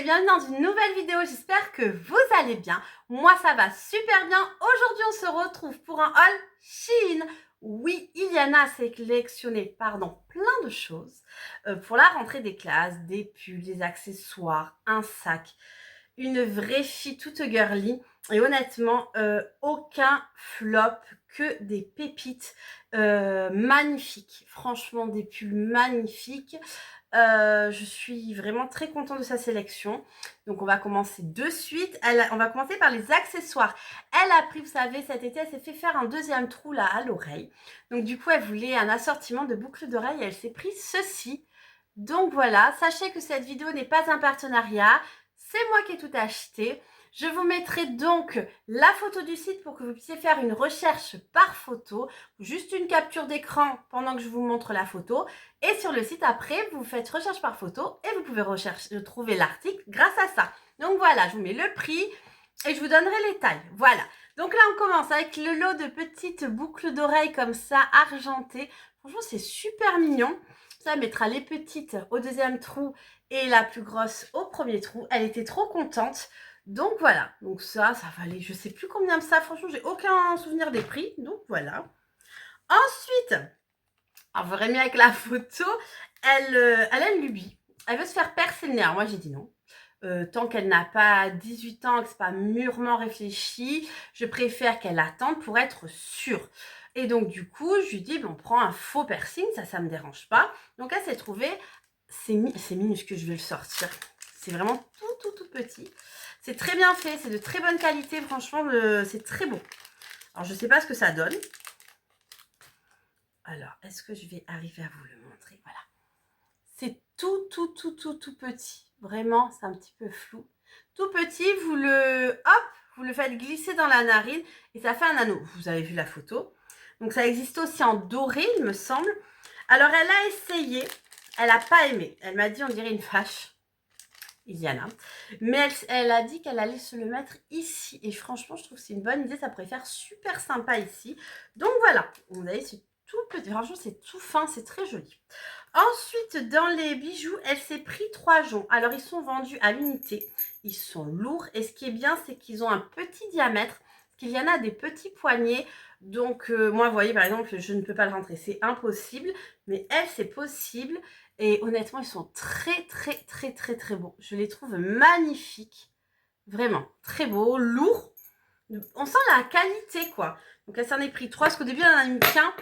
et bienvenue dans une nouvelle vidéo, j'espère que vous allez bien. Moi ça va super bien. Aujourd'hui on se retrouve pour un haul Shein. Oui, Iliana a sélectionné plein de choses pour la rentrée des classes, des pulls, des accessoires, un sac. Une vraie fille toute girly et honnêtement aucun flop, que des pépites magnifiques, franchement des pulls magnifiques. Je suis vraiment très contente de sa sélection. Donc on va commencer de suite. On va commencer par les accessoires. Elle a pris, vous savez, cet été, elle s'est fait faire un deuxième trou là à l'oreille. Donc du coup, elle voulait un assortiment de boucles d'oreilles et elle s'est pris ceci. Donc voilà, sachez que cette vidéo n'est pas un partenariat. C'est moi qui ai tout acheté. Je vous mettrai donc la photo du site pour que vous puissiez faire une recherche par photo. Juste une capture d'écran pendant que je vous montre la photo. Et sur le site, après, vous faites recherche par photo et vous pouvez trouver l'article grâce à ça. Donc voilà, je vous mets le prix et je vous donnerai les tailles. Voilà. Donc là, on commence avec le lot de petites boucles d'oreilles comme ça, argentées. Franchement, c'est super mignon. Ça mettra les petites au deuxième trou et la plus grosse au premier trou. Elle était trop contente. Donc voilà. Donc ça valait, je sais plus combien de ça. Franchement, j'ai aucun souvenir des prix. Donc voilà. Ensuite, alors vous verrez mieux avec la photo, elle a une lubie. Elle veut se faire percer le nez. Alors moi, j'ai dit non. Tant qu'elle n'a pas 18 ans, que c'est pas mûrement réfléchi, je préfère qu'elle attende pour être sûre. Et donc du coup, je lui dis, on prend un faux piercing, ça me dérange pas. Donc elle s'est trouvée, c'est minuscule, je vais le sortir. C'est vraiment tout petit. C'est très bien fait, c'est de très bonne qualité, franchement, c'est très beau. Alors je sais pas ce que ça donne. Alors, est-ce que je vais arriver à vous le montrer? Voilà. C'est tout petit. Vraiment, c'est un petit peu flou. Tout petit, vous le faites glisser dans la narine et ça fait un anneau. Vous avez vu la photo. Donc, ça existe aussi en doré, il me semble. Alors, elle a essayé. Elle n'a pas aimé. Elle m'a dit, on dirait une fâche. Iliana. Mais elle a dit qu'elle allait se le mettre ici. Et franchement, je trouve que c'est une bonne idée. Ça pourrait faire super sympa ici. Donc, voilà. Vous voyez, c'est tout petit. Franchement, c'est tout fin. C'est très joli. Ensuite, dans les bijoux, elle s'est pris 3 joncs. Alors, ils sont vendus à l'unité. Ils sont lourds. Et ce qui est bien, c'est qu'ils ont un petit diamètre. Qu'il y en a des petits poignets. Donc, moi, vous voyez, par exemple, je ne peux pas le rentrer. C'est impossible. Mais elle, c'est possible. Et honnêtement, ils sont très beaux. Je les trouve magnifiques. Vraiment, très beaux, lourds. On sent la qualité, quoi. Donc, elle s'en est pris 3. Parce qu'au début, elle en a mis qu'un.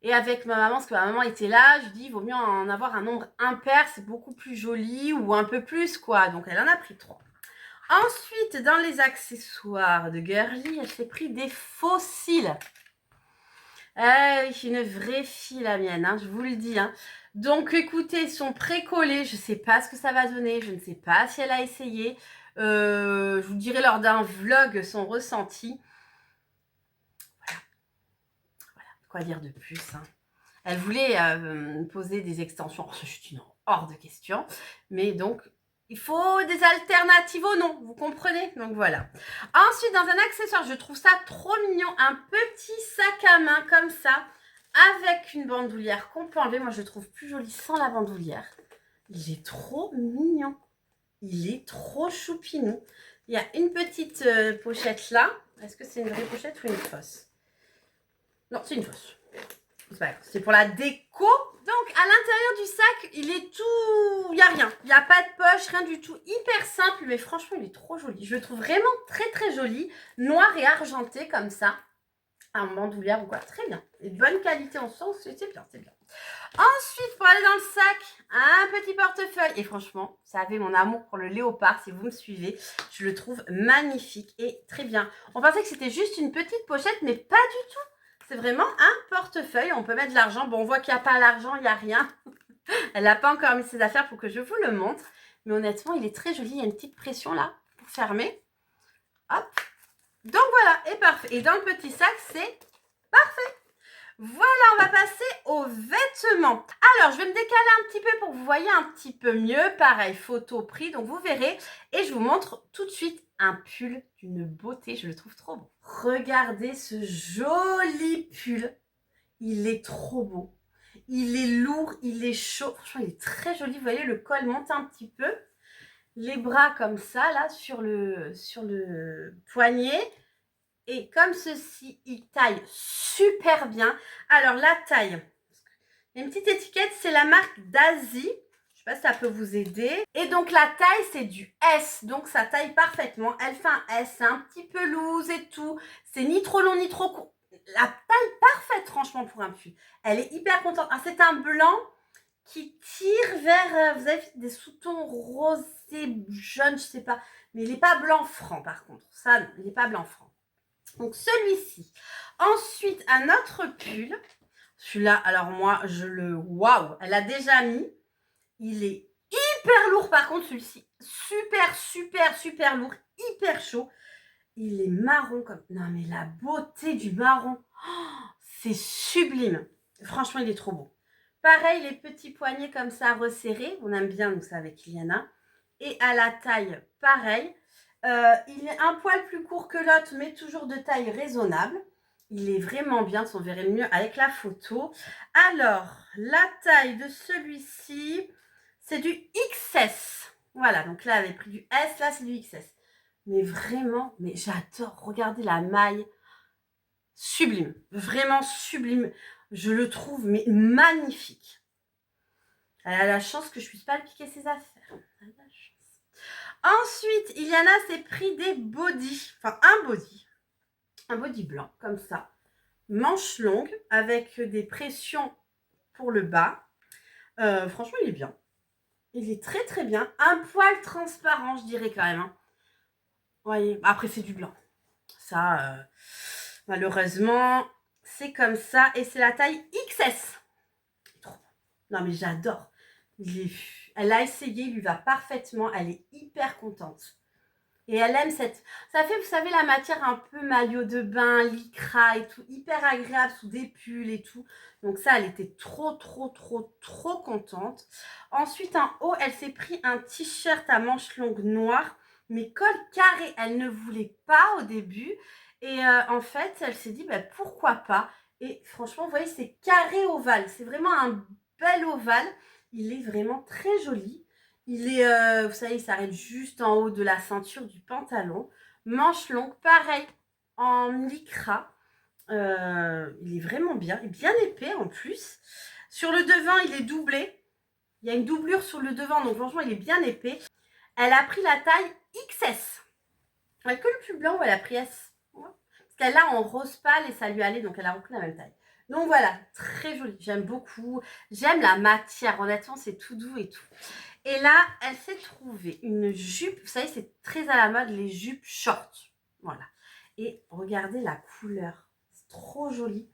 Et avec ma maman, parce que ma maman était là, je dis, il vaut mieux en avoir un nombre impair, c'est beaucoup plus joli, ou un peu plus, quoi. Donc, elle en a pris 3. Ensuite, dans les accessoires de girly, elle s'est pris des faux cils. Oui, une vraie fille, la mienne, hein, je vous le dis. Hein. Donc, écoutez, ils sont pré-collés. Je ne sais pas ce que ça va donner. Je ne sais pas si elle a essayé. Je vous dirai lors d'un vlog son ressenti. Voilà, quoi dire de plus, hein. Elle voulait poser des extensions. Je suis non, hors de question. Mais donc, il faut des alternatives au non, vous comprenez? Donc voilà. Ensuite, dans un accessoire, je trouve ça trop mignon. Un petit sac à main comme ça, avec une bandoulière qu'on peut enlever. Moi, je le trouve plus joli sans la bandoulière. Il est trop mignon. Il est trop choupinou. Il y a une petite pochette là. Est-ce que c'est une vraie pochette ou une fausse? Non, c'est une fausse. C'est pour la déco. Donc, à l'intérieur du sac, il est tout... Il n'y a rien. Il n'y a pas de poche, rien du tout. Hyper simple, mais franchement, il est trop joli. Je le trouve vraiment très joli. Noir et argenté, comme ça. Un bandoulière ou quoi. Très bien. Et de bonne qualité en sens. C'est bien, c'est bien. Ensuite, pour aller dans le sac, un petit portefeuille. Et franchement, ça avait mon amour pour le léopard, si vous me suivez. Je le trouve magnifique et très bien. On pensait que c'était juste une petite pochette, mais pas du tout. C'est vraiment un portefeuille. On peut mettre de l'argent. Bon, on voit qu'il n'y a pas l'argent, il n'y a rien. Elle n'a pas encore mis ses affaires pour que je vous le montre. Mais honnêtement, il est très joli. Il y a une petite pression là pour fermer. Hop. Donc voilà, et parfait. Et dans le petit sac, c'est parfait. Voilà, on va passer aux vêtements. Alors, je vais me décaler un petit peu pour que vous voyez un petit peu mieux. Pareil, photo pris, donc vous verrez. Et je vous montre tout de suite un pull d'une beauté. Je le trouve trop beau. Regardez ce joli pull. Il est trop beau. Il est lourd, il est chaud. Franchement, il est très joli. Vous voyez, le col monte un petit peu. les bras comme ça, là, sur le poignet. Et comme ceci, il taille super bien. Alors, la taille, il y a une petite étiquette, c'est la marque d'Asie. Je sais pas si ça peut vous aider. Et donc, la taille, c'est du S. Donc, ça taille parfaitement. Elle fait un S, c'est un petit peu loose et tout. C'est ni trop long, ni trop court. La taille parfaite, franchement, pour un pull. Elle est hyper contente. Ah, c'est un blanc qui tire vers, vous avez des sous-tons rosés, jaunes, je sais pas. Mais il n'est pas blanc franc, par contre. Ça, il n'est pas blanc franc. Donc, celui-ci. Ensuite, un autre pull. Celui-là, alors moi, waouh, elle a déjà mis. Il est hyper lourd, par contre, celui-ci. Super, super, super lourd. Hyper chaud. Il est marron comme... Non, mais la beauté du marron. Oh, c'est sublime. Franchement, il est trop beau. Pareil, les petits poignets comme ça resserrés. On aime bien, nous, ça avec Iliana. Et à la taille, pareil. Il est un poil plus court que l'autre, mais toujours de taille raisonnable. Il est vraiment bien, on verrait mieux avec la photo. Alors, la taille de celui-ci, c'est du XS. Voilà, donc là, elle avait pris du S, là, c'est du XS. Mais vraiment, mais j'adore. Regardez la maille. Sublime, vraiment sublime. Je le trouve, mais magnifique. Elle a la chance que je puisse pas piquer ses affaires. Elle a la chance. Ensuite, Iliana s'est pris des bodys. Enfin, un body blanc, comme ça. Manche longue, avec des pressions pour le bas. Franchement, il est bien. Il est très très bien. Un poil transparent, je dirais quand même. Hein. Voyez, après c'est du blanc. Ça, malheureusement, c'est comme ça. Et c'est la taille XS. Trop bon. Non mais j'adore. Elle a essayé, il lui va parfaitement. Elle est hyper contente. Et elle aime cette... Ça fait, vous savez, la matière un peu maillot de bain, lycra et tout, hyper agréable sous des pulls et tout. Donc ça, elle était trop, trop, trop, trop contente. Ensuite, en haut, elle s'est pris un t-shirt à manches longues noires, mais col carré. Elle ne voulait pas au début. Et en fait, elle s'est dit, bah, pourquoi pas. Et franchement, vous voyez, c'est carré ovale. C'est vraiment un bel ovale. Il est vraiment très joli. Il est, vous savez, il s'arrête juste en haut de la ceinture du pantalon. Manche longue, pareil, en lycra. Il est vraiment bien, et bien épais en plus. Sur le devant, il est doublé. Il y a une doublure sur le devant, donc franchement, il est bien épais. Elle a pris la taille XS. Elle que le plus blanc, elle a pris S. Parce qu'elle l'a en rose pâle et ça lui allait, donc elle a repris la même taille. Donc voilà, très joli. J'aime beaucoup. J'aime la matière. Honnêtement, c'est tout doux et tout. Et là, elle s'est trouvée une jupe. Vous savez, c'est très à la mode, les jupes short. Voilà. Et regardez la couleur. C'est trop joli.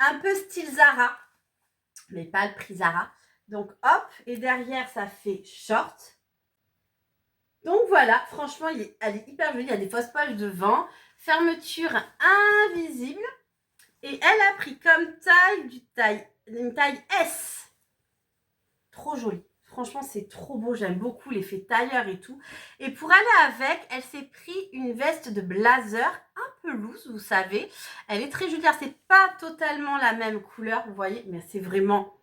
Un peu style Zara, mais pas le prix Zara. Donc, hop. Et derrière, ça fait short. Donc voilà, franchement, elle est hyper jolie. Il y a des fausses poches devant. Fermeture invisible. Et elle a pris comme une taille S. Trop jolie. Franchement, c'est trop beau. J'aime beaucoup l'effet tailleur et tout. Et pour aller avec, elle s'est pris une veste de blazer un peu loose, vous savez. Elle est très jolie. C'est pas totalement la même couleur, vous voyez. Mais c'est vraiment,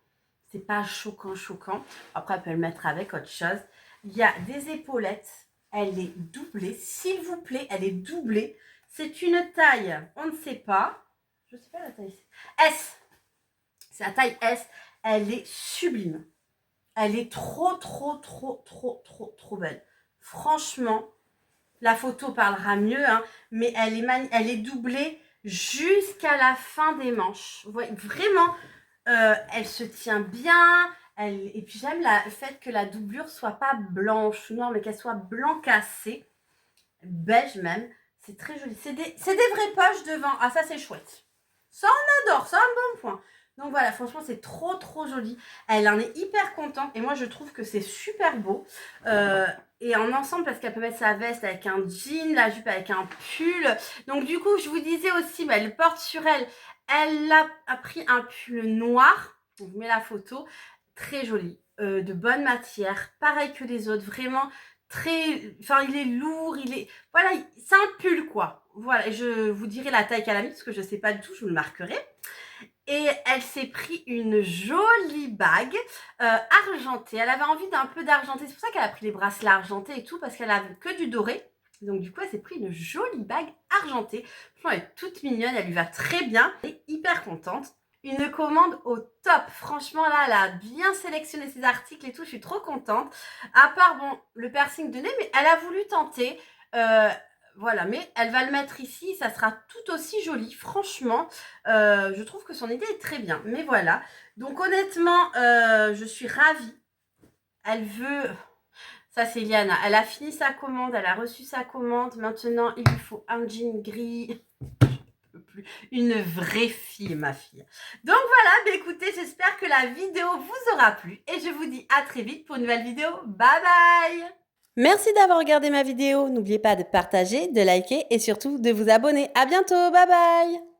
c'est pas choquant, choquant. Après, elle peut le mettre avec autre chose. Il y a des épaulettes. Elle est doublée. S'il vous plaît, elle est doublée. C'est une taille, on ne sait pas. Je ne sais pas la taille. S. C'est la taille S. Elle est sublime. Elle est trop, trop, trop, trop, trop, trop belle. Franchement, la photo parlera mieux, hein, mais elle est doublée jusqu'à la fin des manches. Vous voyez, vraiment, elle se tient bien. Et puis j'aime le fait que la doublure soit pas blanche, non, mais qu'elle soit blanc cassé, beige même. C'est très joli. C'est des vraies poches devant. Ah, ça, c'est chouette. Ça, on adore. Ça, un bon point. Donc voilà, franchement, c'est trop, trop joli. Elle en est hyper contente. Et moi, je trouve que c'est super beau. Et en ensemble, parce qu'elle peut mettre sa veste avec un jean, la jupe avec un pull. Donc du coup, je vous disais aussi, elle porte sur elle. Elle a pris un pull noir. Je vous mets la photo. Très joli. De bonne matière. Pareil que les autres. Vraiment très... Enfin, il est lourd. Voilà, c'est un pull, quoi. Voilà, et je vous dirai la taille qu'elle a mis, parce que je ne sais pas du tout. Je vous le marquerai. Et elle s'est pris une jolie bague argentée. Elle avait envie d'un peu d'argenté. C'est pour ça qu'elle a pris les bracelets argentés et tout, parce qu'elle avait que du doré. Donc du coup, elle s'est pris une jolie bague argentée. Franchement, elle est toute mignonne, elle lui va très bien. Elle est hyper contente. Une commande au top. Franchement, là, elle a bien sélectionné ses articles et tout. Je suis trop contente. À part, bon, le piercing de nez, mais elle a voulu tenter. Voilà, mais elle va le mettre ici. Ça sera tout aussi joli. Franchement, je trouve que son idée est très bien. Mais voilà. Donc, honnêtement, je suis ravie. Elle veut... Ça, c'est Liana. Elle a fini sa commande. Elle a reçu sa commande. Maintenant, il lui faut un jean gris. Plus. Une vraie fille, ma fille. Donc voilà, bah écoutez, j'espère que la vidéo vous aura plu et je vous dis à très vite pour une nouvelle vidéo. Bye bye! Merci d'avoir regardé ma vidéo. N'oubliez pas de partager, de liker et surtout de vous abonner. À bientôt, bye bye!